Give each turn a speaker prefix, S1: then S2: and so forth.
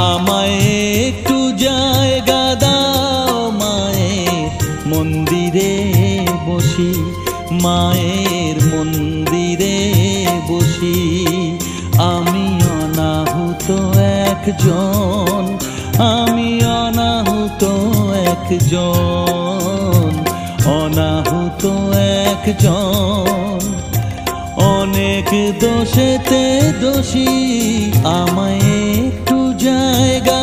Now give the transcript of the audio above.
S1: আমায় একটু জায়গা দাও মায়ের মন্দিরে বসি, মায়ের মন্দিরে বসি। আমি অনাহুত একজন, আমি অনাহুত একজন, অনাহুত একজন। অনেক দোষেতে দোষী, আমায় একটু জায়গা